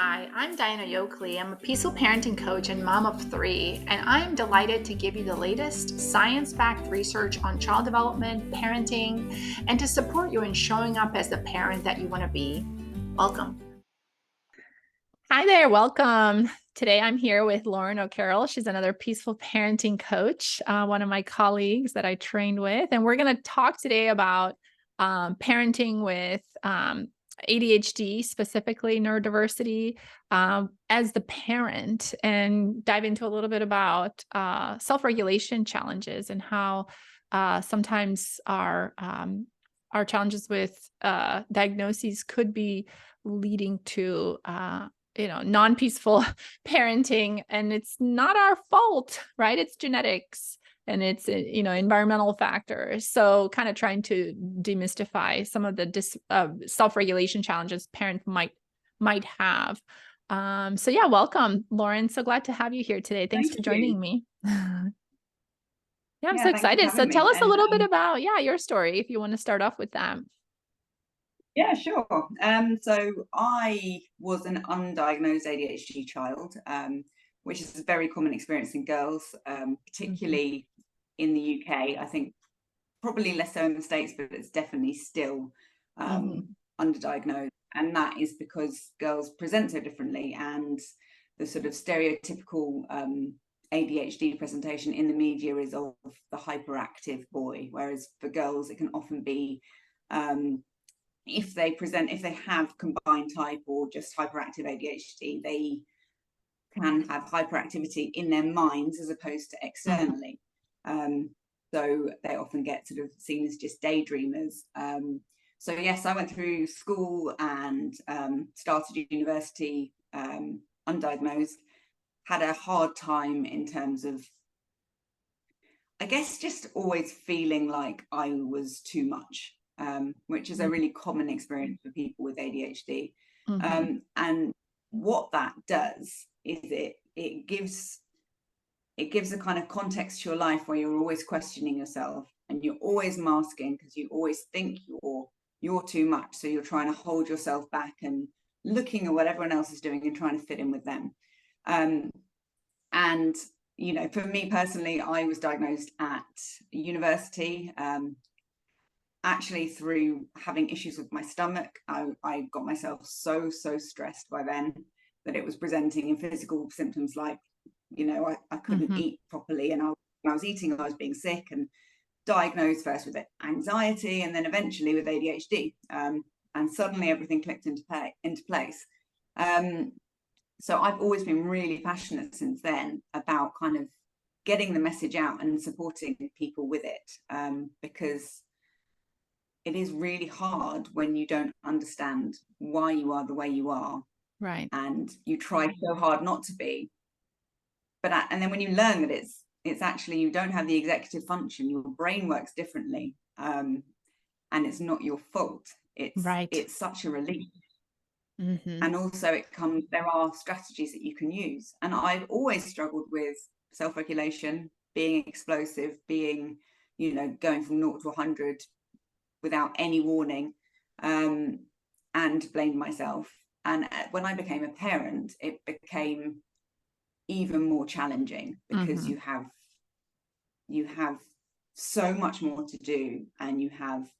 Hi, I'm Dajana Yoakley. I'm a peaceful parenting coach and mom of three, and I am delighted to give you the latest science-backed research on child development, parenting, and to support you in showing up as the parent that you want to be. Welcome. Hi there, welcome. Today I'm here with Lauren O-Carroll. She's another peaceful parenting coach, one of my colleagues that I trained with, and we're going to talk today about parenting with ADHD, specifically neurodiversity, as the parent, and dive into a little bit about self-regulation challenges and how sometimes our challenges with diagnoses could be leading to non-peaceful parenting, and it's not our fault, right? It's genetics and it's environmental factors. So kind of trying to demystify some of the self-regulation challenges parents might have. So yeah, welcome, Lauren. So glad to have you here today. Thanks for joining me. Yeah, I'm so excited. So tell us a little bit about your story, if you want to start off with that. Yeah, sure. So I was an undiagnosed ADHD child, which is a very common experience in girls, particularly in the UK. I think probably less so in the States, but it's definitely still underdiagnosed. And that is because girls present so differently, and the sort of stereotypical ADHD presentation in the media is of the hyperactive boy, whereas for girls it can often be if they have combined type or just hyperactive ADHD, they can have hyperactivity in their minds as opposed to externally. So they often get sort of seen as just daydreamers. So yes, I went through school and started university undiagnosed, had a hard time in terms of, I guess, just always feeling like I was too much. Which is a really common experience for people with ADHD. And what that does is it gives a kind of context to your life where you're always questioning yourself and you're always masking because you always think you're too much. So you're trying to hold yourself back and looking at what everyone else is doing and trying to fit in with them. And for me personally, I was diagnosed at university. Actually, through having issues with my stomach, I got myself so stressed by then that it was presenting in physical symptoms like, I couldn't eat properly, and when I was eating, I was being sick, and diagnosed first with anxiety and then eventually with ADHD. And suddenly everything clicked into place. So I've always been really passionate since then about kind of getting the message out and supporting people with it, because it is really hard when you don't understand why you are the way you are. Right. And you try so hard not to be. And then when you learn that it's actually, you don't have the executive function, your brain works differently, and it's not your fault. It's such a relief. And also there are strategies that you can use. And I've always struggled with self-regulation, being explosive, being, going from 0 to 100 without any warning, and blamed myself. And when I became a parent, it became even more challenging because you have so much more to do, and you have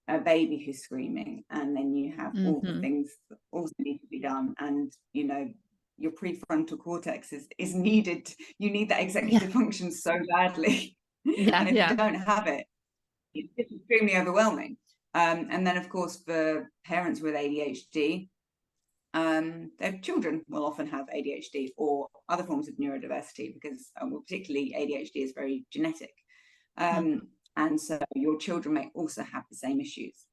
a baby who's screaming, and then you have all the things that also need to be done, and your prefrontal cortex is needed. You need that executive function so badly. And if you don't have it, it's extremely overwhelming. And then, of course, for parents with ADHD, their children will often have ADHD or other forms of neurodiversity because, particularly ADHD is very genetic. And so your children may also have the same issues.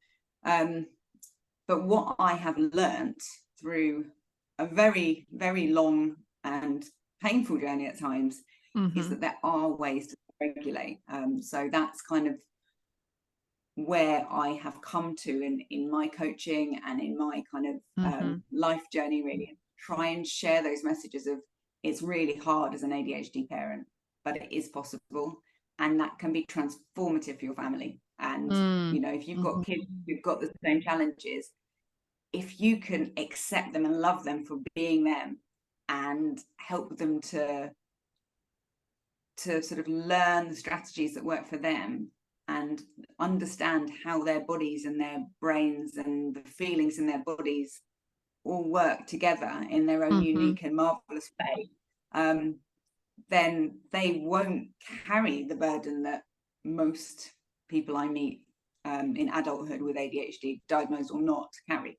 But what I have learnt through a very, very long and painful journey at times is that there are ways to regulate. So that's kind of where I have come to in my coaching and in my kind of life journey, really, try and share those messages of it's really hard as an ADHD parent, but it is possible, and that can be transformative for your family. And if you've got kids who've got the same challenges, if you can accept them and love them for being them and help them to sort of learn the strategies that work for them and understand how their bodies and their brains and the feelings in their bodies all work together in their own unique and marvelous way, then they won't carry the burden that most people I meet in adulthood with ADHD, diagnosed or not, carry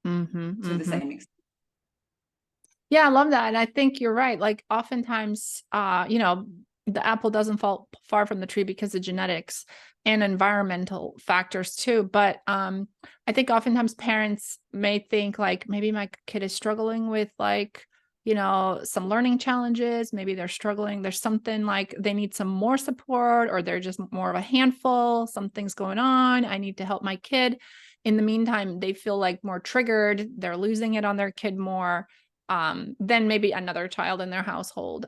to the same extent. Yeah, I love that. And I think you're right. Like oftentimes, the apple doesn't fall far from the tree because of genetics and environmental factors too. But I think oftentimes parents may think like maybe my kid is struggling with like, some learning challenges. Maybe they're struggling. There's something like they need some more support, or they're just more of a handful. Something's going on. I need to help my kid. In the meantime, they feel like more triggered. They're losing it on their kid more than maybe another child in their household,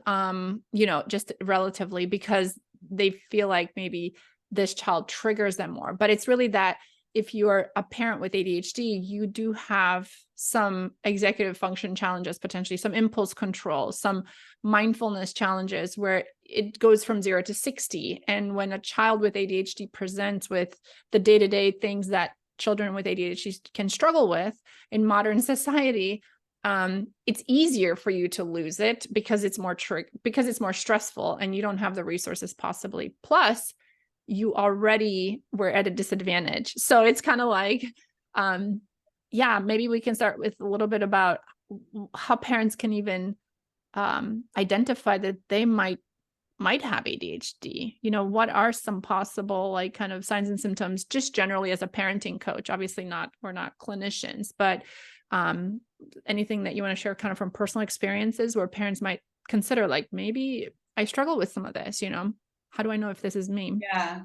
just relatively, because they feel like maybe this child triggers them more. But it's really that if you're a parent with ADHD, you do have some executive function challenges, potentially some impulse control, some mindfulness challenges where it goes from 0 to 60. And when a child with ADHD presents with the day-to-day things that children with ADHD can struggle with in modern society, it's easier for you to lose it because it's more because it's more stressful and you don't have the resources possibly. Plus, you already were at a disadvantage. So it's kind of like, maybe we can start with a little bit about how parents can even identify that they might have ADHD. What are some possible like kind of signs and symptoms just generally as a parenting coach? Obviously we're not clinicians, but anything that you want to share kind of from personal experiences where parents might consider like, maybe I struggle with some of this, how do I know if this is me? Yeah.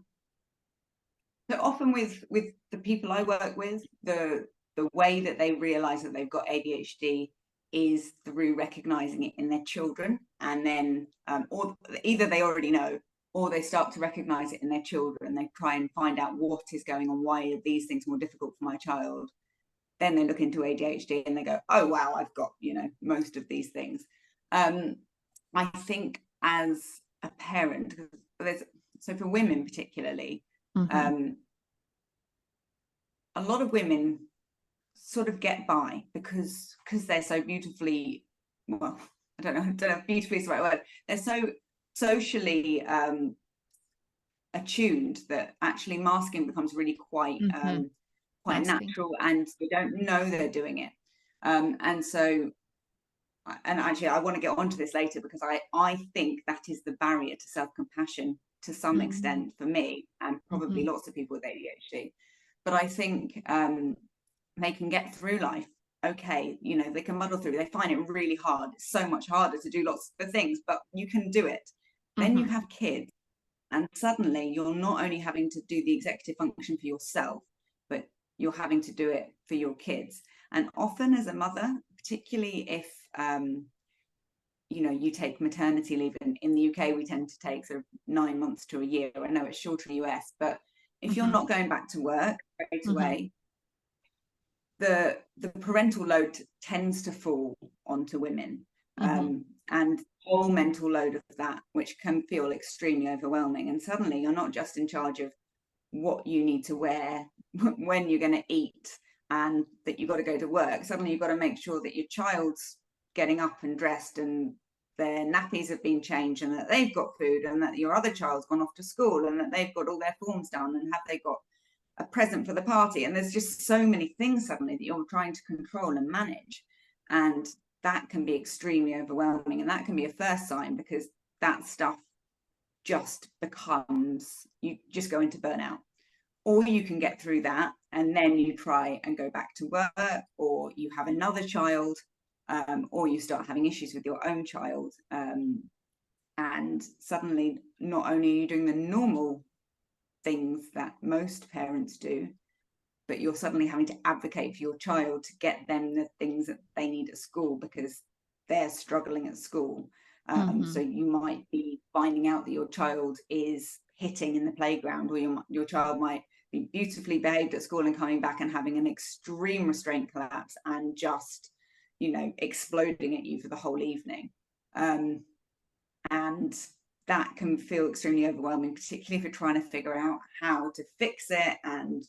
So often with the people I work with, the way that they realize that they've got ADHD is through recognizing it in their children, and then or either they already know or they start to recognize it in their children. They try and find out what is going on, why are these things more difficult for my child. Then they look into ADHD and they go, oh wow, I've got most of these things. I think as a parent, so for women particularly, a lot of women sort of get by because they're so beautifully, well, I don't know if beautifully is the right word. They're so socially attuned that actually masking becomes really quite natural, and they don't know they're doing it. And so, and actually I want to get onto this later because I think that is the barrier to self-compassion to some extent for me, and probably lots of people with ADHD. But I think they can get through life okay. They can muddle through. They find it really hard. It's so much harder to do lots of things, but you can do it. Then you have kids, and suddenly you're not only having to do the executive function for yourself, but you're having to do it for your kids. And often as a mother, particularly if you take maternity leave, in the UK we tend to take sort of 9 months to a year. I know it's shorter in the US, but if you're not going back to work straight away, the parental load tends to fall onto women, and the whole mental load of that, which can feel extremely overwhelming. And suddenly you're not just in charge of what you need to wear, when you're going to eat, and that you've got to go to work. Suddenly you've got to make sure that your child's getting up and dressed and their nappies have been changed and that they've got food, and that your other child's gone off to school and that they've got all their forms done, and have they got a present for the party. And there's just so many things suddenly that you're trying to control and manage, and that can be extremely overwhelming. And that can be a first sign, because that stuff just becomes, you just go into burnout. Or you can get through that and then you try and go back to work, or you have another child, or you start having issues with your own child, and suddenly not only are you doing the normal things that most parents do, but you're suddenly having to advocate for your child to get them the things that they need at school because they're struggling at school. So you might be finding out that your child is hitting in the playground, or your child might be beautifully behaved at school and coming back and having an extreme restraint collapse and just, you know, exploding at you for the whole evening. And that can feel extremely overwhelming, particularly if you're trying to figure out how to fix it. And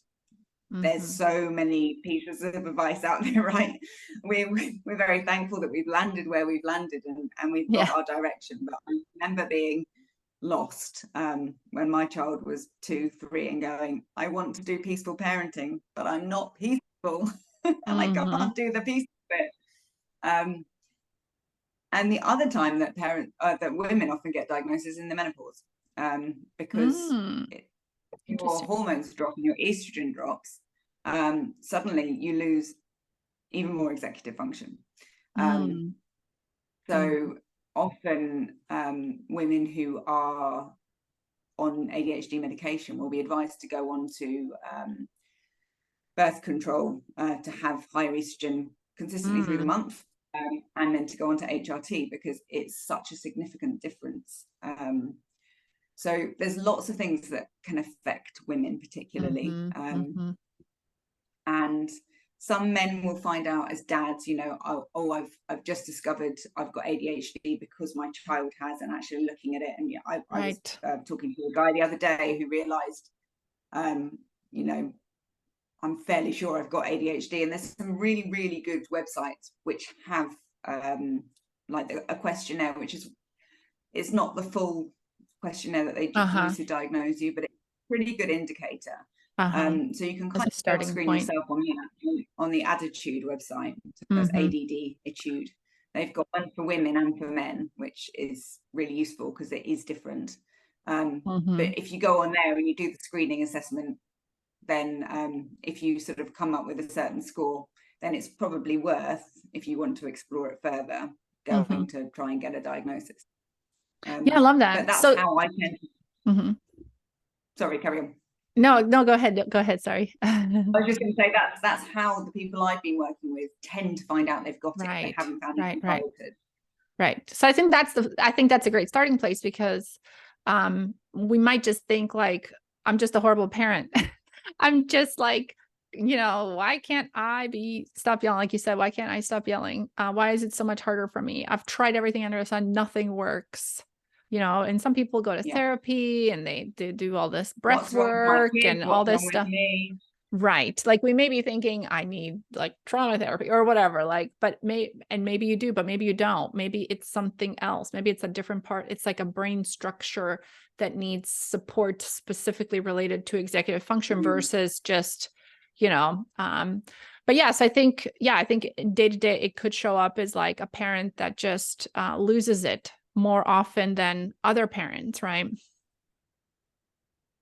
there's so many pieces of advice out there, right? We're very thankful that we've landed where we've landed, and we've got our direction. But I remember being lost when my child was 2, 3 and going, I want to do peaceful parenting, but I'm not peaceful and I can't do the peaceful bit. And the other time that that women often get diagnosed is in the menopause, because your hormones drop and your estrogen drops, suddenly you lose even more executive function. So often women who are on ADHD medication will be advised to go on to birth control to have higher estrogen consistently through the month, and then to go on to HRT because it's such a significant difference. So there's lots of things that can affect women particularly. And some men will find out as dads, you know, I've just discovered I've got ADHD because my child has, and actually looking at it. And yeah, I was talking to a guy the other day who realized, you know, I'm fairly sure I've got ADHD, and there's some really, really good websites which have like a questionnaire, which is, it's not the full questionnaire that they use to diagnose you, but it's a pretty good indicator. So you can kind of screen yourself on the Attitude website. So that's ADD, Attitude. They've got one for women and for men, which is really useful because it is different. But if you go on there and you do the screening assessment, then if you sort of come up with a certain score, then it's probably worth, if you want to explore it further, going to try and get a diagnosis. Yeah, I love that. But that's how I tend to... Sorry, carry on. No, go ahead. Go ahead. Sorry. I was just going to say that's how the people I've been working with tend to find out they've got it. They haven't found it in childhood. Right. So I think that's a great starting place, because we might just think like, I'm just a horrible parent. I'm just like, you know, why can't I stop yelling? Like you said, why can't I stop yelling? Why is it so much harder for me? I've tried everything under the sun. Nothing works. You know, and some people go to therapy and they do all this breath work and all this stuff. Right. Like we may be thinking I need like trauma therapy or whatever, like, but maybe you do, but maybe you don't. Maybe it's something else. Maybe it's a different part. It's like a brain structure that needs support specifically related to executive function versus just, you know, but yes, I think day to day, it could show up as like a parent that just loses it more often than other parents, right?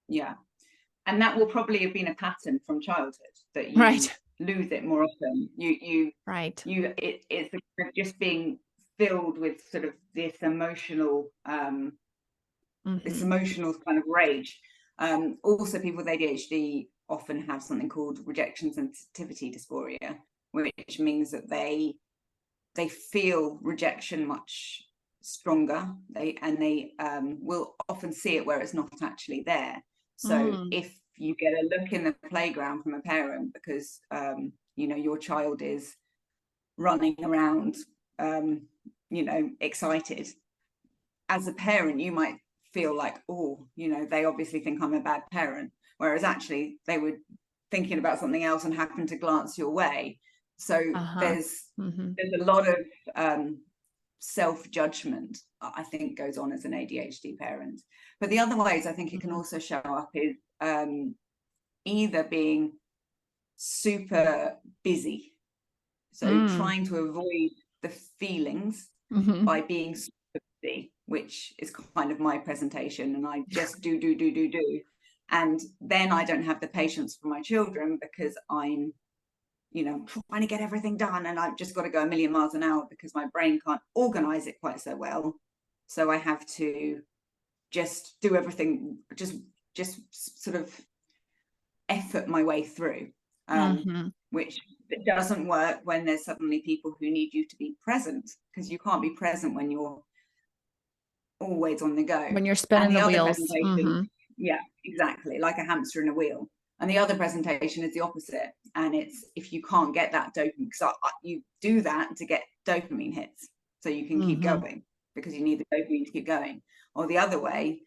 Yeah. And that will probably have been a pattern from childhood, that you lose it more often. It's just being filled with sort of this emotional kind of rage. Also, people with ADHD often have something called rejection sensitivity dysphoria, which means that they feel rejection much stronger. They will often see it where it's not actually there. So if you get a look in the playground from a parent because you know, your child is running around you know, excited, as a parent you might feel like, oh, you know, they obviously think I'm a bad parent, whereas actually they were thinking about something else and happened to glance your way. So there's a lot of self-judgment, I think, goes on as an ADHD parent. But the other ways I think it can also show up is either being super busy, so trying to avoid the feelings by being super busy, which is kind of my presentation, and I just do, and then I don't have the patience for my children because I'm, you know, trying to get everything done, and I've just got to go a million miles an hour because my brain can't organize it quite so well. So I have to just do everything, just sort of effort my way through, which doesn't work when there's suddenly people who need you to be present, because you can't be present when you're always on the go. When you're spinning the wheels. Yeah, exactly, like a hamster in a wheel. And the other presentation is the opposite. And it's if you can't get that dopamine, because you do that to get dopamine hits so you can keep going, because you need the dopamine to keep going. Or the other way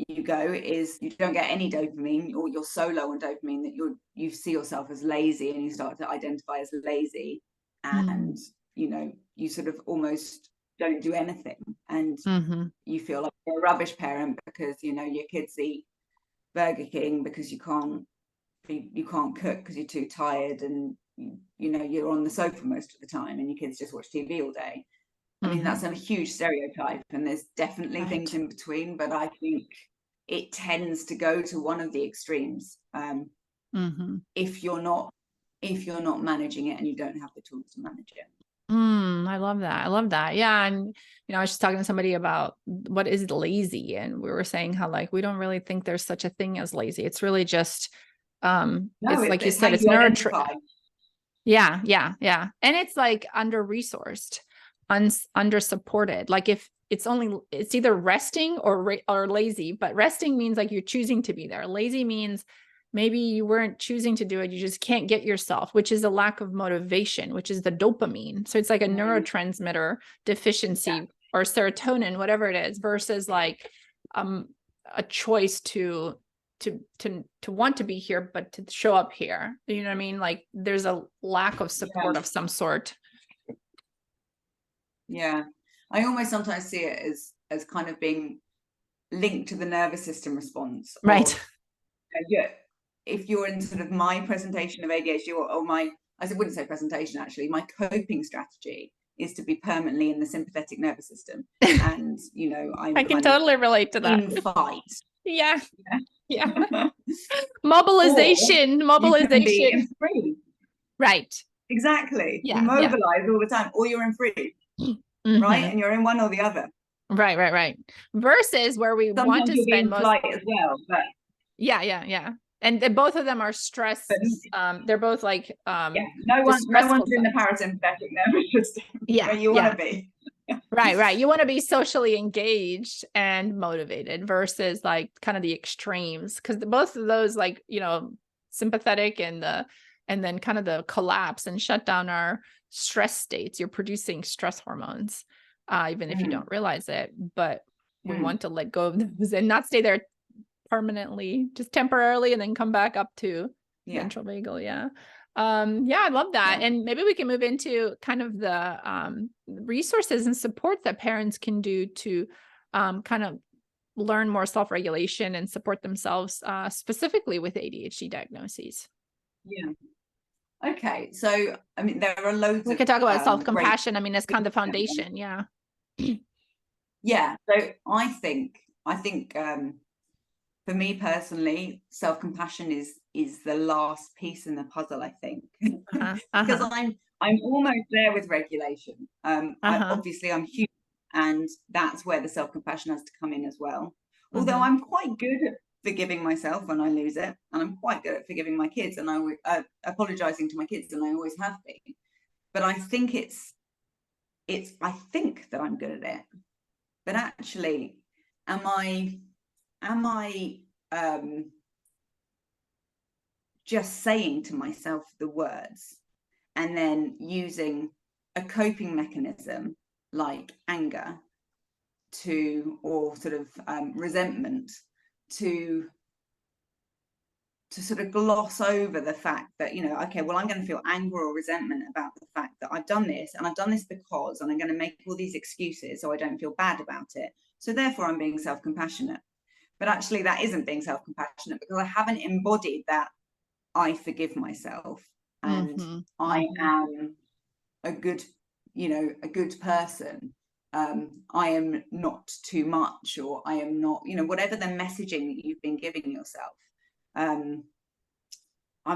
you go is you don't get any dopamine, or you're so low on dopamine that you see yourself as lazy, and you start to identify as lazy, and you sort of almost don't do anything, and you feel like you're a rubbish parent because your kids eat Burger King because you can't cook because you're too tired, and you're on the sofa most of the time, and your kids just watch TV all day. I mean, that's a huge stereotype, and there's definitely things in between, but I think it tends to go to one of the extremes if you're not managing it and you don't have the tools to manage it. I love that. Yeah. And, I was just talking to somebody about what is lazy. And we were saying how, like, we don't really think there's such a thing as lazy. It's really just, it's like you said, it's nurturing. Yeah. And it's like under-resourced, under-supported. Like if it's either resting or lazy, but resting means like you're choosing to be there. Lazy means maybe you weren't choosing to do it. You just can't get yourself, which is a lack of motivation, which is the dopamine. So it's like a neurotransmitter deficiency or serotonin, whatever it is, versus like a choice to want to be here, but to show up here. You know what I mean? Like there's a lack of support of some sort. Yeah. I almost sometimes see it as kind of being linked to the nervous system response. Right. If you're in sort of my presentation of ADHD or I wouldn't say presentation, actually, my coping strategy is to be permanently in the sympathetic nervous system. And, I can totally relate to that. In fight. Yeah. Mobilization. You can be in free. Right. Exactly. You mobilize all the time, or you're in free. Right. And you're in one or the other. Right. Versus where we sometimes want to spend most flight as well. But yeah. And both of them are stress. They're both like no one's in the parasympathetic nervous system where you want to be. Right. You want to be socially engaged and motivated versus like kind of the extremes, because both of those, like, sympathetic and then kind of the collapse and shut down our stress states. You're producing stress hormones, even if you don't realize it. But we want to let go of those and not stay there permanently, just temporarily, and then come back up to ventral vagal. I love that. And maybe we can move into kind of the resources and support that parents can do to kind of learn more self-regulation and support themselves, specifically with ADHD diagnoses. Okay, so I mean, there are loads. We could talk about self-compassion. I mean, that's kind of the foundation. So I think for me personally, self-compassion is the last piece in the puzzle, I think. Because I'm almost there with regulation. Obviously I'm human, and that's where the self-compassion has to come in as well. Although I'm quite good at forgiving myself when I lose it, and I'm quite good at forgiving my kids, and I apologizing to my kids, and I always have been. But I think I think that I'm good at it. But actually, am I just saying to myself the words and then using a coping mechanism like anger or sort of resentment to sort of gloss over the fact that, okay, well, I'm going to feel anger or resentment about the fact that I've done this, and I've done this because, and I'm going to make all these excuses so I don't feel bad about it. So therefore I'm being self-compassionate. But actually that isn't being self-compassionate, because I haven't embodied that I forgive myself and I am a good person. I am not too much, or I am not, whatever the messaging that you've been giving yourself. I'm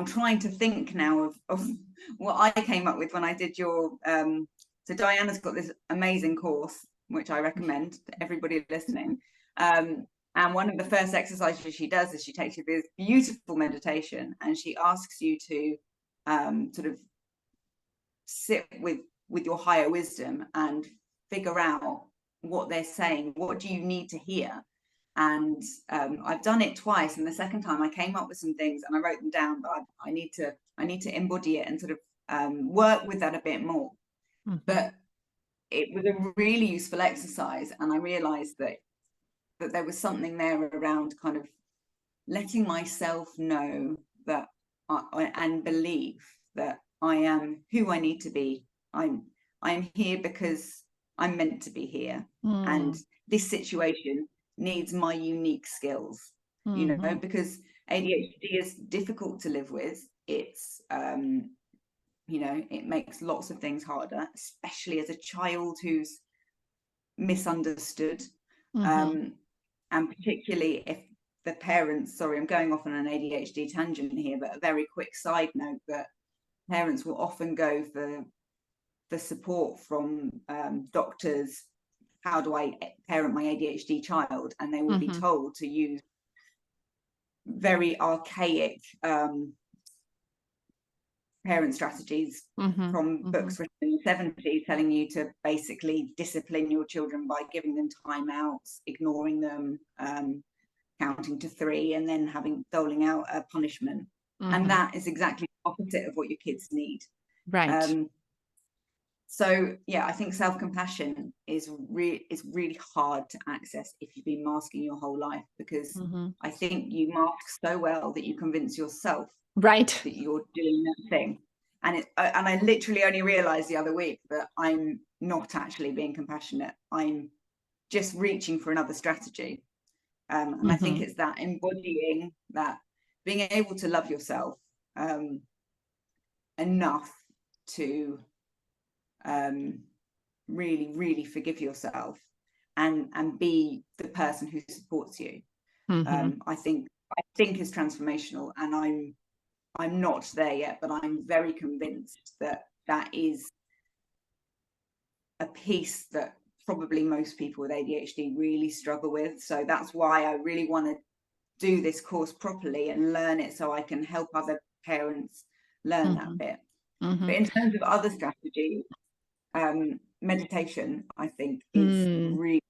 trying to think now of what I came up with when I did your, so Diana's got this amazing course, which I recommend to everybody listening. And one of the first exercises she does is she takes you through this beautiful meditation, and she asks you to sort of sit with your higher wisdom and figure out what they're saying. What do you need to hear? And I've done it twice, and the second time I came up with some things and I wrote them down, but I need to embody it and sort of work with that a bit more. But it was a really useful exercise, and I realized that there was something there around kind of letting myself know that and believe that I am who I need to be. I'm here because I'm meant to be here, and this situation needs my unique skills, you know, because ADHD is difficult to live with. It's you know, it makes lots of things harder, especially as a child who's misunderstood. And particularly if the parents, sorry, I'm going off on an ADHD tangent here, but a very quick side note, that parents will often go for support from doctors. How do I parent my ADHD child? And they will be told to use very archaic parent strategies from books written in the 70s, telling you to basically discipline your children by giving them timeouts, ignoring them, counting to 3, and then doling out a punishment. And that is exactly the opposite of what your kids need. Right. So yeah, I think self-compassion is really hard to access if you've been masking your whole life, because I think you mask so well that you convince yourself that you're doing that thing. And I literally only realized the other week that I'm not actually being compassionate. I'm just reaching for another strategy. And I think it's that embodying that, being able to love yourself enough to really, really forgive yourself and be the person who supports you. I think is transformational, and I'm not there yet, but I'm very convinced that is a piece that probably most people with ADHD really struggle with. So that's why I really want to do this course properly and learn it, so I can help other parents learn that bit. But in terms of other strategies, meditation, I think, is really,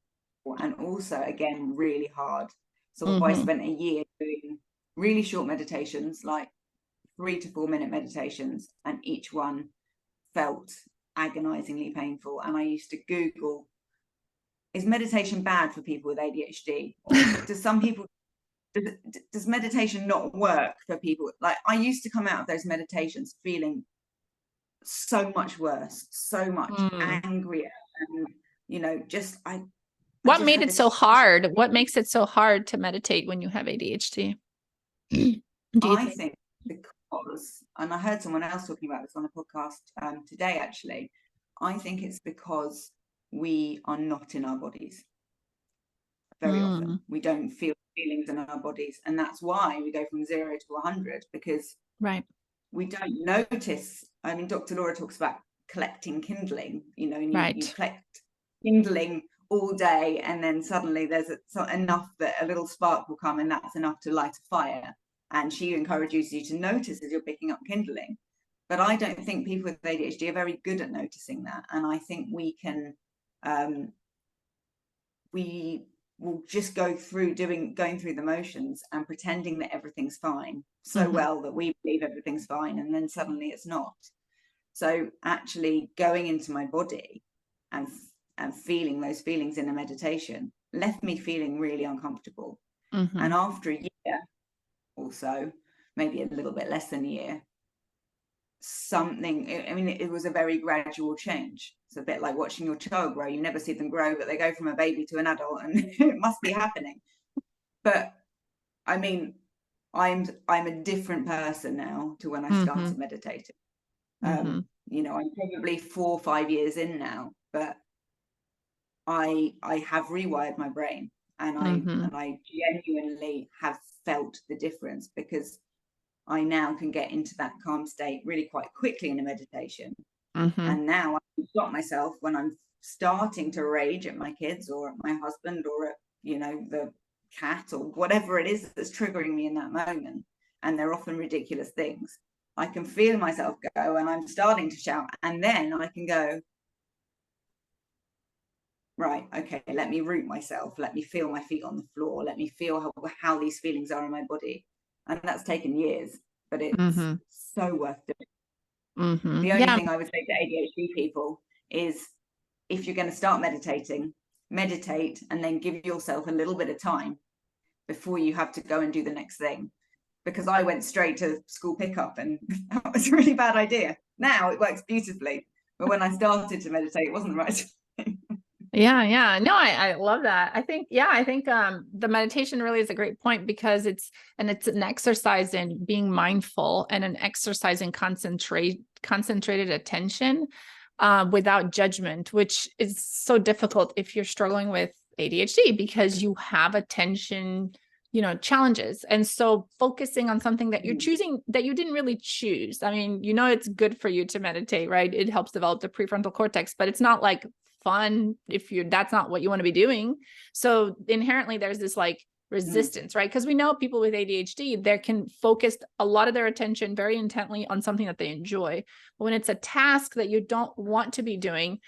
and also again really hard. So I spent a year doing really short meditations, like 3 to 4 minute meditations, and each one felt agonizingly painful. And I used to Google, is meditation bad for people with ADHD? Or does meditation not work for people? Like, I used to come out of those meditations feeling so much worse, so much angrier, and you know, what made it so hard? What makes it so hard to meditate when you have ADHD? I think because, and I heard someone else talking about this on a podcast today, actually, I think it's because we are not in our bodies very often. We don't feel feelings in our bodies, and that's why we go from 0 to 100, because we don't notice. I mean, Dr. Laura talks about collecting kindling, you know, and you collect kindling all day, and then suddenly there's enough that a little spark will come, and that's enough to light a fire. And she encourages you to notice as you're picking up kindling. But I don't think people with ADHD are very good at noticing that. And I think we can, we will just go through going through the motions and pretending that everything's fine so well that we believe everything's fine, and then suddenly it's not. So actually going into my body and feeling those feelings in a meditation left me feeling really uncomfortable. And after a year or so, maybe a little bit less than a year, it was a very gradual change. It's a bit like watching your child grow. You never see them grow, but they go from a baby to an adult, and it must be happening. But I mean, I'm a different person now to when I started meditating. You know, I'm probably 4 or 5 years in now, but I have rewired my brain, and I genuinely have felt the difference, because I now can get into that calm state really quite quickly in a meditation. And now I can stop myself when I'm starting to rage at my kids or at my husband or at, you know, the cat or whatever it is that's triggering me in that moment. And they're often ridiculous things. I can feel myself go, and I'm starting to shout, and then I can go, right, okay, let me root myself, let me feel my feet on the floor, let me feel how these feelings are in my body. And that's taken years, but it's Mm-hmm. so worth doing. Mm-hmm. The only Yeah. thing I would say to ADHD people is, if you're going to start meditating, meditate and then give yourself a little bit of time before you have to go and do the next thing. Because I went straight to school pickup, and that was a really bad idea. Now it works beautifully, but when I started to meditate, it wasn't the right thing. Yeah, yeah. No, I love that. I think, yeah, I think the meditation really is a great point because it's an exercise in being mindful and an exercise in concentrated attention without judgment, which is so difficult if you're struggling with ADHD because you have attention, challenges. And so focusing on something that you're choosing that you didn't really choose. I mean, it's good for you to meditate, right? It helps develop the prefrontal cortex, but it's not like fun if that's not what you want to be doing. So inherently there's this like resistance, right? Because we know people with ADHD, they can focus a lot of their attention very intently on something that they enjoy. But when it's a task that you don't want to be doing,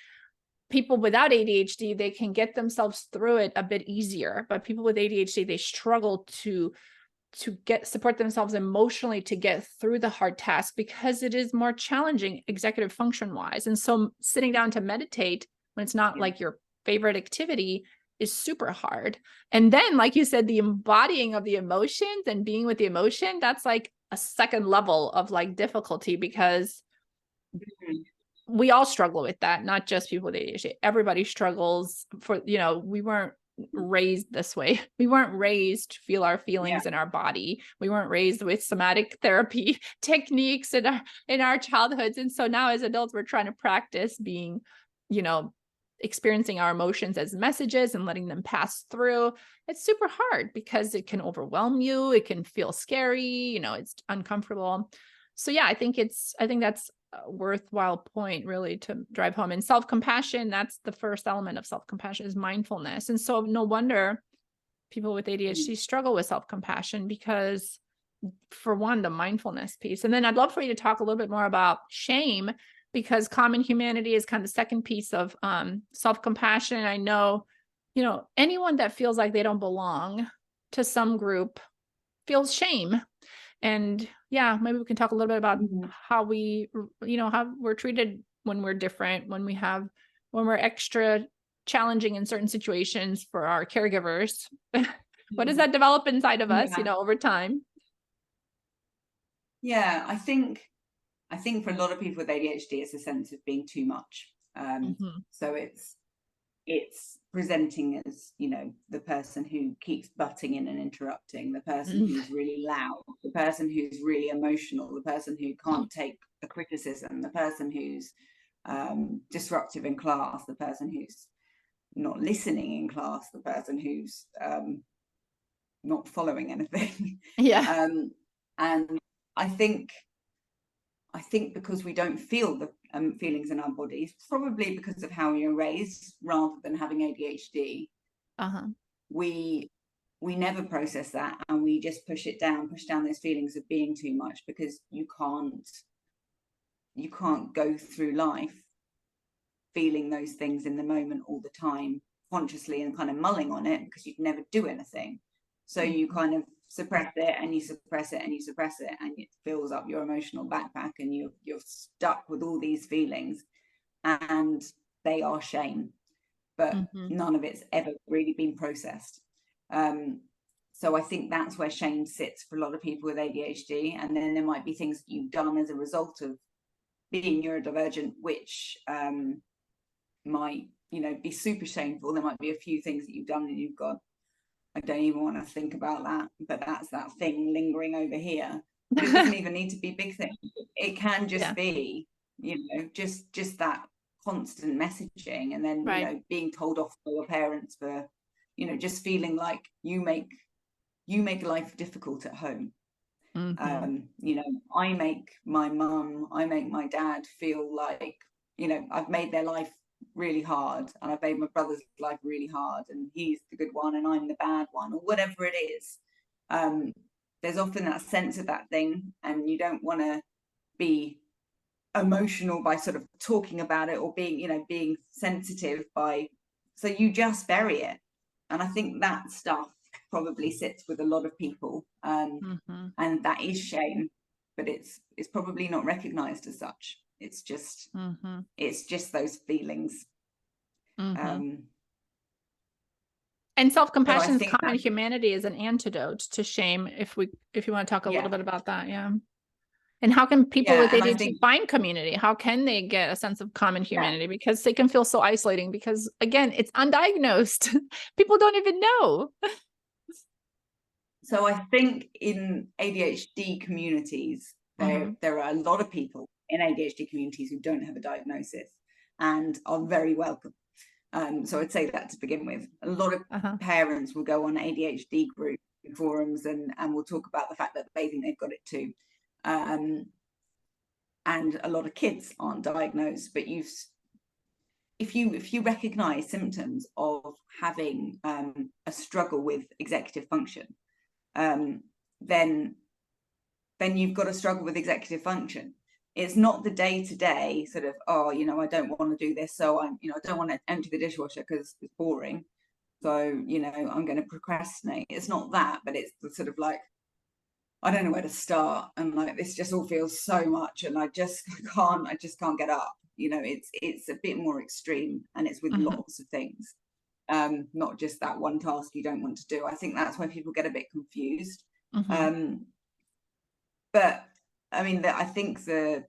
people without ADHD, they can get themselves through it a bit easier. But people with ADHD, they struggle to support themselves emotionally to get through the hard task because it is more challenging executive function wise. And so sitting down to meditate when it's not like your favorite activity is super hard. And then, like you said, the embodying of the emotions and being with the emotion, that's like a second level of like difficulty because we all struggle with that, not just people with ADHD. Everybody struggles we weren't raised this way. We weren't raised to feel our feelings in our body. We weren't raised with somatic therapy techniques in our childhoods. And so now as adults, we're trying to practice being, experiencing our emotions as messages and letting them pass through. It's super hard because it can overwhelm you. It can feel scary, it's uncomfortable. So yeah, I think that's a worthwhile point really to drive home. And self-compassion, that's the first element of self-compassion, is mindfulness. And so no wonder people with ADHD struggle with self-compassion because, for one, the mindfulness piece. And then I'd love for you to talk a little bit more about shame, because common humanity is kind of the second piece of self-compassion. I know, anyone that feels like they don't belong to some group feels shame. And yeah, maybe we can talk a little bit about how how we're treated when we're different, when we're extra challenging in certain situations for our caregivers. What does that develop inside of us, over time? Yeah, I think for a lot of people with ADHD, it's a sense of being too much. So it's presenting as, the person who keeps butting in and interrupting, the person who's really loud, the person who's really emotional, the person who can't take a criticism, the person who's disruptive in class, the person who's not listening in class, the person who's not following anything. Yeah. And I think because we don't feel the feelings in our bodies, probably because of how we were raised, rather than having ADHD, we never process that, and we just push down those feelings of being too much, because you can't go through life feeling those things in the moment all the time consciously and kind of mulling on it, because you'd never do anything. So you kind of suppress it and you suppress it and you suppress it, and it fills up your emotional backpack, and you're stuck with all these feelings, and they are shame, but none of it's ever really been processed. So I think that's where shame sits for a lot of people with ADHD. And then there might be things that you've done as a result of being neurodivergent, which might be super shameful. There might be a few things that you've done and you've got, I don't even want to think about that, but that's that thing lingering over here. But it doesn't even need to be big things. It can just be, just that constant messaging, and then being told off by your parents for, just feeling like you make life difficult at home. I make my mum, I make my dad feel like, I've made their life really hard, and I've made my brother's life really hard, and he's the good one and I'm the bad one, or whatever it is. There's often that sense of that thing, and you don't want to be emotional by sort of talking about it, or being sensitive by So you just bury it. And I think that stuff probably sits with a lot of people. And that is shame, but it's probably not recognized as such. It's just those feelings. And self-compassion is common humanity is an antidote to shame. If you want to talk a little bit about that. Yeah. And how can people with ADHD find community? How can they get a sense of common humanity? Because they can feel so isolating because, again, it's undiagnosed. People don't even know. So I think in ADHD communities, there are a lot of people in ADHD communities who don't have a diagnosis and are very welcome. So I'd say that to begin with. A lot of parents will go on ADHD group forums and will talk about the fact that they think they've got it too. And a lot of kids aren't diagnosed, but if you recognize symptoms of having a struggle with executive function, then you've got a struggle with executive function. It's not the day-to-day sort of, oh, you know, I don't want to do this, so I don't want to empty the dishwasher because it's boring, so you know, I'm going to procrastinate. It's not that, but it's the sort of like, I don't know where to start, and like this just all feels so much, and I just can't get up. You know, it's a bit more extreme, and it's with lots of things, not just that one task you don't want to do. I think that's why people get a bit confused. But I mean, I think there's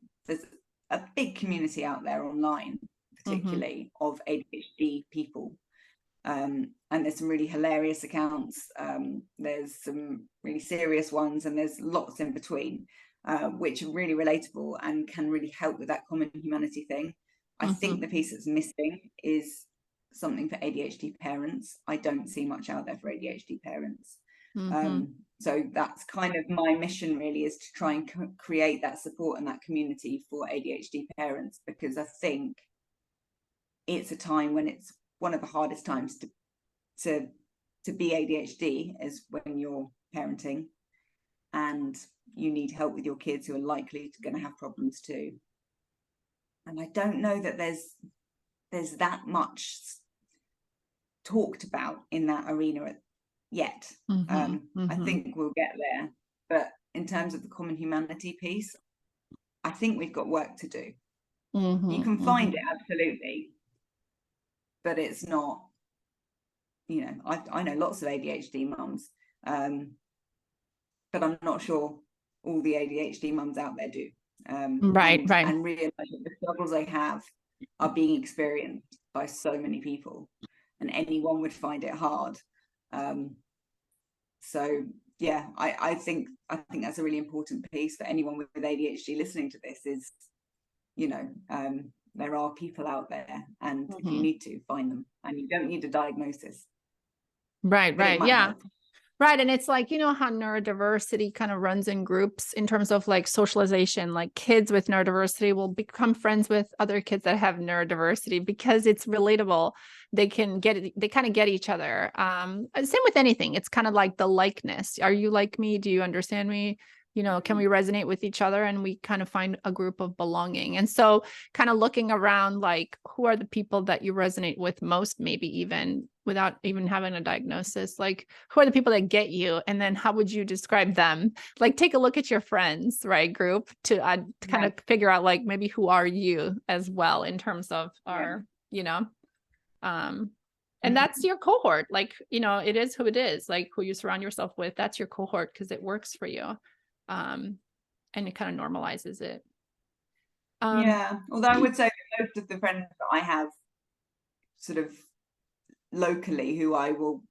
a big community out there online, particularly of ADHD people. And there's some really hilarious accounts. There's some really serious ones, and there's lots in between, which are really relatable and can really help with that common humanity thing. I think the piece that's missing is something for ADHD parents. I don't see much out there for ADHD parents. So that's kind of my mission really, is to try and create that support and that community for ADHD parents, because I think it's a time when it's one of the hardest times to be ADHD is when you're parenting and you need help with your kids who are likely going to have problems too. And I don't know that there's that much talked about in that arena yet. I think we'll get there, but in terms of the common humanity piece, I think we've got work to do. You can find it, absolutely, but it's not, you know, I know lots of ADHD mums, but I'm not sure all the ADHD mums out there do. And realize that the struggles they have are being experienced by so many people, and anyone would find it hard. So yeah, I think that's a really important piece for anyone with ADHD listening to this, is, you know, there are people out there, and if you need to, find them, and you don't need a diagnosis. Right. Yeah. Right. And it's like, you know, how neurodiversity kind of runs in groups in terms of like socialization, like kids with neurodiversity will become friends with other kids that have neurodiversity because it's relatable. They kind of get each other. Same with anything. It's kind of like the likeness. Are you like me? Do you understand me? You know, can we resonate with each other? And we kind of find a group of belonging. And so kind of looking around, like, who are the people that you resonate with most, maybe even without even having a diagnosis, like who are the people that get you? And then how would you describe them? Like, take a look at your friends, right, group to kind of figure out like maybe who are you as well in terms of our, you know, and that's your cohort. Like, you know, it is who it is, like who you surround yourself with. That's your cohort because it works for you. And it kind of normalizes it. Although I would say that most of the friends that I have sort of locally, who I will,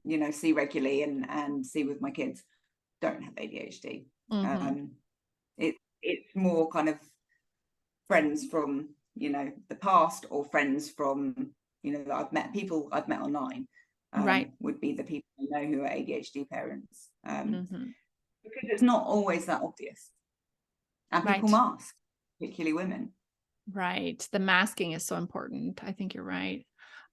you know, see regularly and see with my kids, don't have ADHD. It's more kind of friends from, you know, the past, or friends from, you know, that people I've met online, would be the people I know who are ADHD parents. Because it's not always that obvious, and people mask, particularly women. Right. The masking is so important. I think you're right.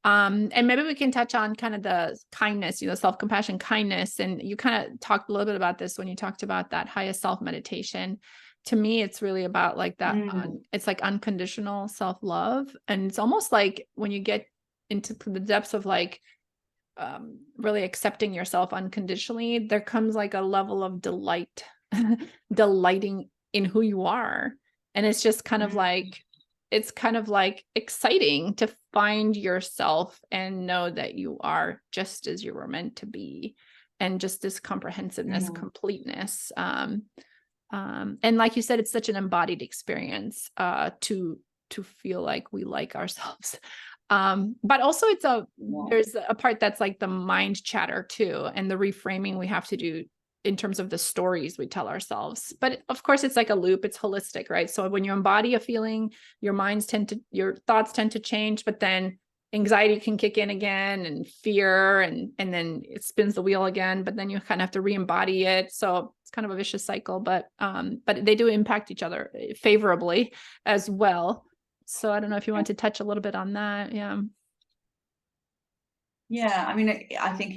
And maybe we can touch on kind of the kindness, you know, self-compassion, kindness. And you kind of talked a little bit about this when you talked about that highest self meditation. To me, it's really about like that. It's like unconditional self-love. And it's almost like when you get into the depths of like really accepting yourself unconditionally, there comes like a level of delighting in who you are. And it's just kind of like, it's kind of like exciting to find yourself and know that you are just as you were meant to be, and just this comprehensiveness, completeness. And like you said, it's such an embodied experience to feel like we like ourselves. But also there's a part that's like the mind chatter too, and the reframing we have to do in terms of the stories we tell ourselves. But of course it's like a loop, it's holistic, right? So when you embody a feeling, your thoughts tend to change, but then anxiety can kick in again, and fear, and then it spins the wheel again, but then you kind of have to re-embody it. So it's kind of a vicious cycle, but they do impact each other favorably as well. So I don't know if you want to touch a little bit on that. Yeah, I mean, I think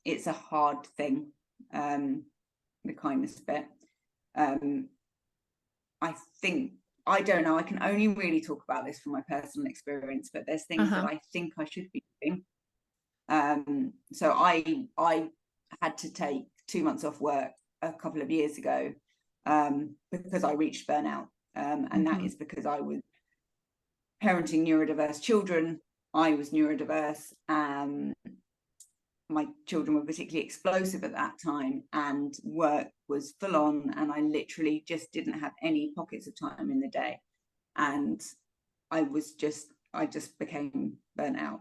it's a hard thing, the kindness bit. I think, I don't know, I can only really talk about this from my personal experience, but there's things that I think I should be doing. So I had to take 2 months off work a couple of years ago, because I reached burnout. And that is because I was parenting neurodiverse children. I was neurodiverse. My children were particularly explosive at that time, and work was full on, and I literally just didn't have any pockets of time in the day. And I just became burnt out.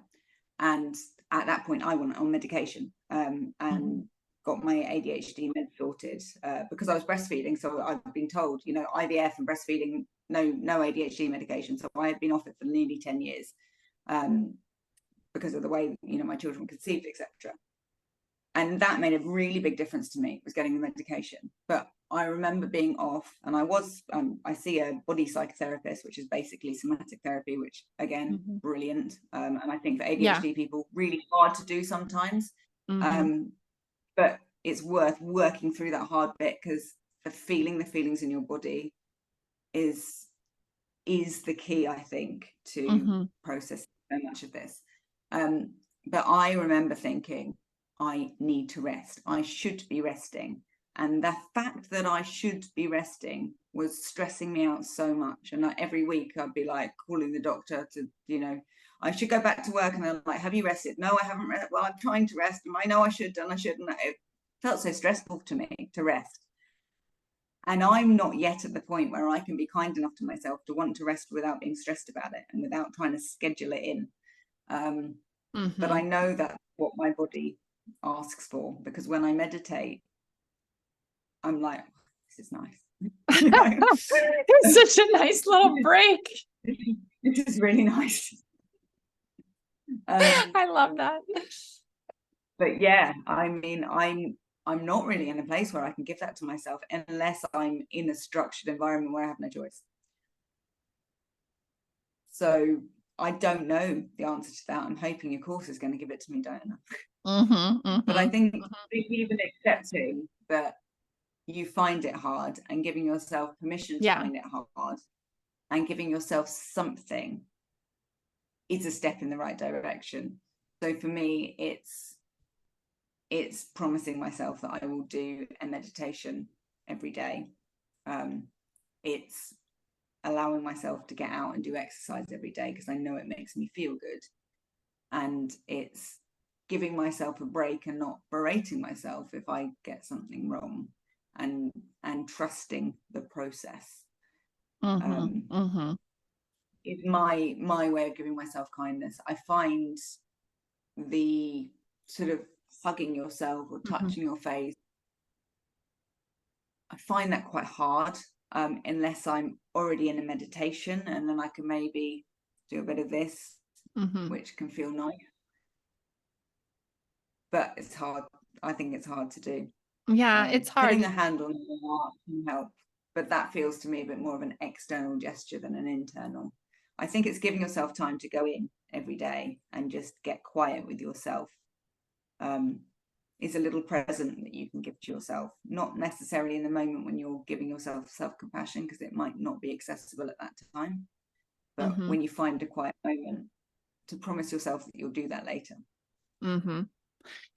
And at that point I went on medication, and got my ADHD meds sorted, because I was breastfeeding. So I've been told, IVF and breastfeeding, no ADHD medication. So I had been off it for nearly 10 years, because of the way, my children were conceived, etc. And that made a really big difference to me, was getting the medication. But I remember being off, and I see a body psychotherapist, which is basically somatic therapy, which again, brilliant. And I think for ADHD people, really hard to do sometimes. But it's worth working through that hard bit, because the feelings in your body is the key, I think, to process so much of this. But I remember thinking, I need to rest. I should be resting. And the fact that I should be resting was stressing me out so much. And like every week I'd be like calling the doctor to, I should go back to work. And they're like, have you rested? No, I haven't rested. Well, I'm trying to rest. And I know I should, and I shouldn't. It felt so stressful to me to rest. And I'm not yet at the point where I can be kind enough to myself to want to rest without being stressed about it and without trying to schedule it in. But I know that's what my body asks for, because when I meditate, I'm like, this is nice. It's such a nice little break. This is really nice. I love that. But yeah, I mean, I'm not really in a place where I can give that to myself unless I'm in a structured environment where I have no choice. So I don't know the answer to that. I'm hoping your course is going to give it to me, Dajana. But I think even accepting that you find it hard, and giving yourself permission to find it hard, and giving yourself something, is a step in the right direction. So for me, it's promising myself that I will do a meditation every day. It's allowing myself to get out and do exercise every day, because I know it makes me feel good. And it's giving myself a break and not berating myself if I get something wrong, and trusting the process. Is my way of giving myself kindness. I find the sort of hugging yourself or touching your face, I find that quite hard, unless I'm already in a meditation, and then I can maybe do a bit of this, which can feel nice. But it's hard. I think it's hard to do. Yeah, it's hard. Putting a hand on the heart can help, but that feels to me a bit more of an external gesture than an internal. I think it's giving yourself time to go in every day and just get quiet with yourself. Is a little present that you can give to yourself, not necessarily in the moment when you're giving yourself self-compassion, because it might not be accessible at that time. But when you find a quiet moment, promise yourself that you'll do that later. Mm-hmm.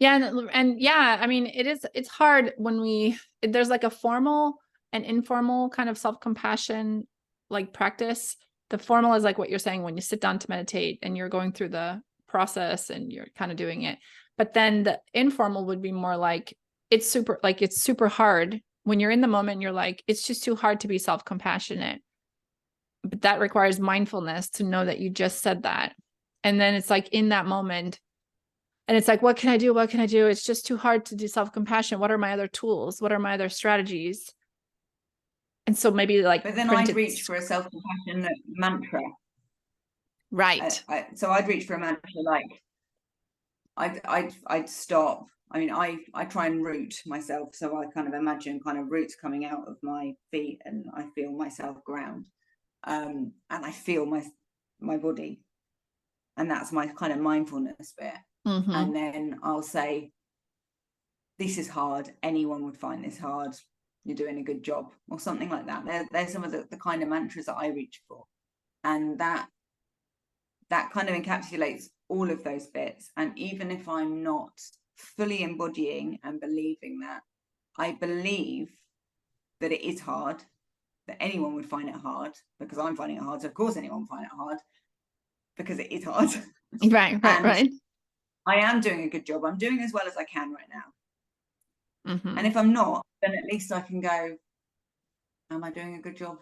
Yeah. And yeah, I mean, it's hard when there's like a formal and informal kind of self-compassion like practice. The formal is like what you're saying when you sit down to meditate and you're going through the process and you're kind of doing it. But then the informal would be more like, it's super hard when you're in the moment. You're like, it's just too hard to be self-compassionate. But that requires mindfulness to know that you just said that. And then it's like in that moment, and it's like, what can I do? What can I do? It's just too hard to do self-compassion. What are my other tools? What are my other strategies? And so maybe like, but then I'd reach for a self-compassion mantra. Right. So I'd reach for a mantra like, I'd stop. I mean, I try and root myself. So I kind of imagine kind of roots coming out of my feet, and I feel myself ground. And I feel my body. And that's my kind of mindfulness bit. Mm-hmm. And then I'll say, this is hard. Anyone would find this hard. You're doing a good job, or something like that. There's some of the kind of mantras that I reach for. And that kind of encapsulates all of those bits. And even if I'm not fully embodying and believing that, I believe that it is hard, that anyone would find it hard, because I'm finding it hard. So of course anyone would find it hard, because it is hard. Right. I am doing a good job. I'm doing as well as I can right now. Mm-hmm. And if I'm not, then at least I can go, am I doing a good job?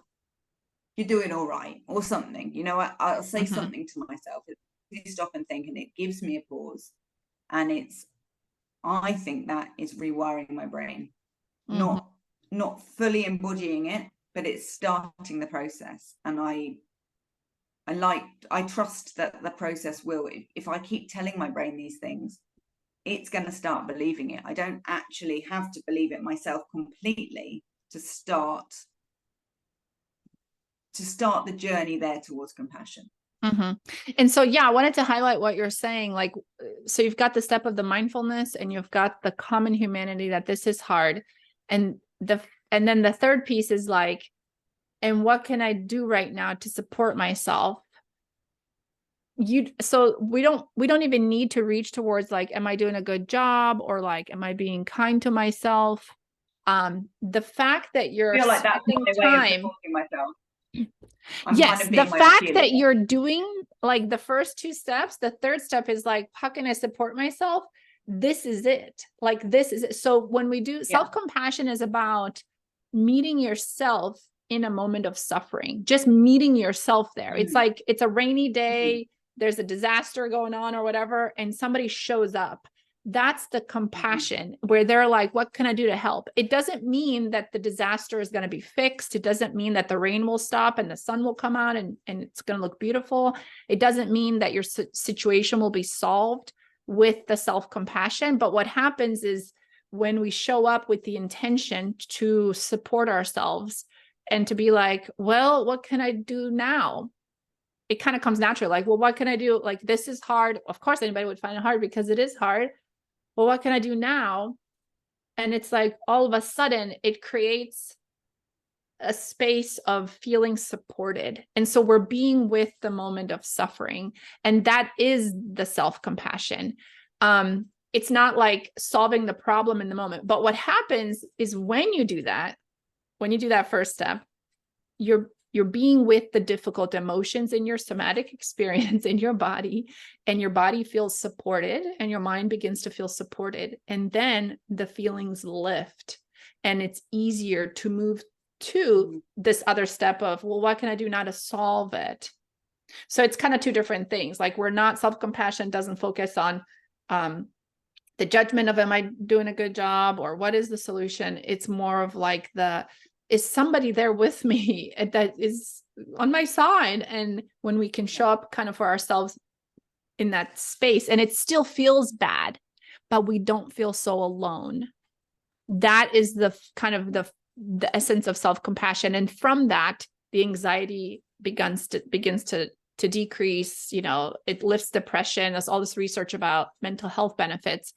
You're doing all right, or something. You know, I'll say Mm-hmm. something to myself. You stop and think, and it gives me a pause. And I think that is rewiring my brain. Mm-hmm. Not fully embodying it, but it's starting the process. And I trust that the process will, if I keep telling my brain these things, it's going to start believing it. I don't actually have to believe it myself completely to start the journey there towards compassion. Mm-hmm. And so, yeah, I wanted to highlight what you're saying. Like, so you've got the step of the mindfulness, and you've got the common humanity that this is hard. And then the third piece is like, and what can I do right now to support myself? So we don't even need to reach towards like, am I doing a good job, or like, am I being kind to myself? The fact that you're I feel like that's my way of supporting myself. Yes, the fact that you're doing like the first two steps, the third step is like, how can I support myself? This is it. Like, this is it. So when we do self-compassion is about meeting yourself in a moment of suffering, just meeting yourself there. It's like, it's a rainy day, there's a disaster going on or whatever, and somebody shows up. That's the compassion where they're like, what can I do to help? It doesn't mean that the disaster is going to be fixed. It doesn't mean that the rain will stop and the sun will come out and it's going to look beautiful. It doesn't mean that your situation will be solved with the self-compassion. But what happens is when we show up with the intention to support ourselves and to be like, well, what can I do now? It kind of comes naturally. Like, well, what can I do? Like, this is hard. Of course, anybody would find it hard because it is hard. Well, what can I do now? And it's like, all of a sudden it creates a space of feeling supported. And so we're being with the moment of suffering. And that is the self-compassion. It's not like solving the problem in the moment. But what happens is when you do that first step, you're being with the difficult emotions in your somatic experience in your body, and your body feels supported and your mind begins to feel supported. And then the feelings lift and it's easier to move to this other step of, well, what can I do now to solve it? So it's kind of two different things. Like, we're not, self-compassion doesn't focus on the judgment of, am I doing a good job, or what is the solution? It's more of like, is somebody there with me that is on my side? And when we can show up kind of for ourselves in that space, and it still feels bad, but we don't feel so alone. That is the kind of the essence of self-compassion. And from that, the anxiety begins to decrease. You know, it lifts depression. There's all this research about mental health benefits.